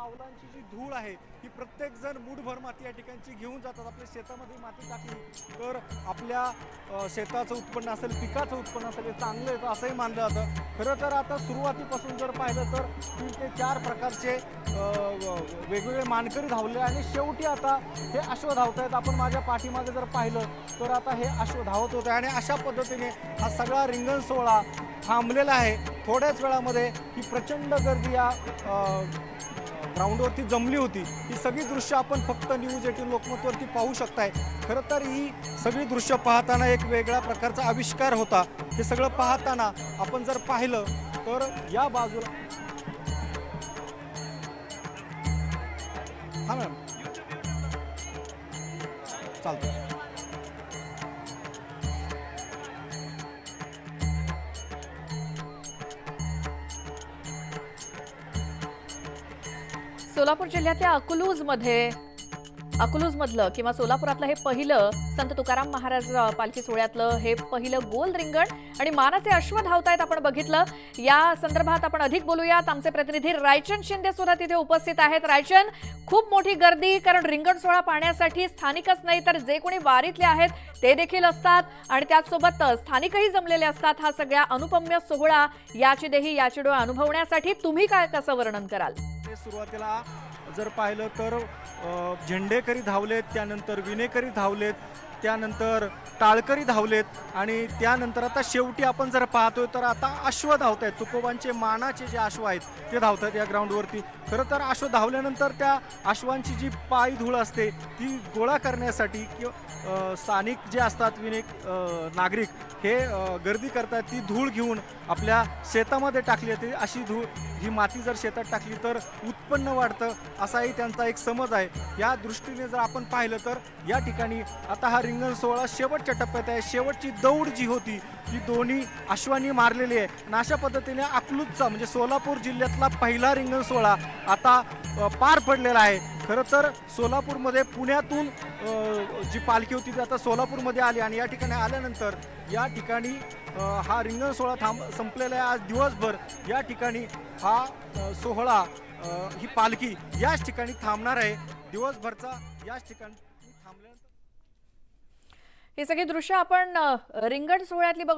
पावलांची जी धूळ आहे ही प्रत्येक जण मूठभर माती या ठिकाणची घेऊन जातात. आपल्या शेतामध्ये माती टाकली तर आपल्या शेताचं उत्पन्न असेल, पिकाचं उत्पन्न असेल, हे चांगलं येतं असंही मानलं जातं. खरं तर आता सुरुवातीपासून जर पाहिलं तर 3 ते 4 प्रकारचे वेगवेगळे मानकरी धावले आणि शेवटी आता हे अश्व धावत आहेत. आपण माझ्या पाठीमागे जर पाहिलं तर आता हे अश्व धावत होते आणि अशा पद्धतीने हा सगळा रिंगण सोहळा थांबलेला आहे. थोड्याच वेळामध्ये ही प्रचंड गर्दी या ग्राउंडवरती जमली होती. ही सगळी दृश्य आपण फक्त न्यूज 18 लोकमतवरती पाहू शकताय. खरं तर ही सगळी दृश्य पाहताना एक वेगळ्या प्रकारचा आविष्कार होता. हे सगळं पाहताना आपण जर पाहिलं तर या बाजूला हा मॅम चालतं. सोलापूर जिल्ह्यातल्या अकलूजमधलं किंवा सोलापुरातलं हे पहिलं संत तुकाराम महाराज पालखी सोहळ्यातलं हे पहिलं गोल रिंगण आणि मानाचे अश्व धावतायत आपण बघितलं. या संदर्भात आपण अधिक बोलूयात. आमचे प्रतिनिधी रायचंद शिंदे सुद्धा तिथे उपस्थित आहेत. रायचंद, खूप मोठी गर्दी, कारण रिंगण सोहळा पाहण्यासाठी स्थानिकच नाही तर जे कोणी वारीतले आहेत ते देखील असतात आणि त्याचसोबत स्थानिकही जमलेले असतात. हा सगळ्या अनुपम्य सोहळा याची देही याची डोळा अनुभवण्यासाठी तुम्ही काय कसं वर्णन कराल? सुरुवातीला जर पाहिलं तर झेंडेकरी धावलेत, त्यानंतर विनेकरी धावलेत, त्यानंतर टाळकरी धावलेत आणि त्यानंतर आता शेवटी आपण जर पाहतोय तर आता अश्व धावत आहेत. तुकोबांचे मानाचे जे अश्व आहेत ते धावत आहेत या ग्राउंडवरती. खरं तर अश्व धावल्यानंतर त्या अश्वांची जी पाय धूळ असते ती गोळा करण्यासाठी किंवा स्थानिक जे असतात नागरिक हे गर्दी करतात. ती धूळ घेऊन आपल्या शेतामध्ये टाकली जाते. अशी धूळ ही माती जर शेतात टाकली तर उत्पन्न वाढतं असाही त्यांचा एक समज आहे. या दृष्टीने जर आपण पाहिलं तर या ठिकाणी आता हा रिंगण सोहळा शेवटच्या टप्प्यात आहे. शेवटची दौड जी होती ती दोन्ही अश्वांनी मारलेली आहे आणि अशा पद्धतीने अकलूजचा म्हणजे सोलापूर जिल्ह्यातला पहिला रिंगण सोहळा आता पार पडलेला आहे. खरं तर सोलापूरमध्ये पुण्यातून जी पालखी होती ती आता सोलापूरमध्ये आली आणि या ठिकाणी आल्यानंतर या ठिकाणी हा रिंगण सोहळा संपलेला आहे. आज दिवसभर या ठिकाणी हा सोहळा ही पालखी याच ठिकाणी थांबणार आहे. दिवसभरचा याच ठिकाणी थांबल्यानंतर हे सगळी दृश्य आपण रिंगण सोहळ्यातली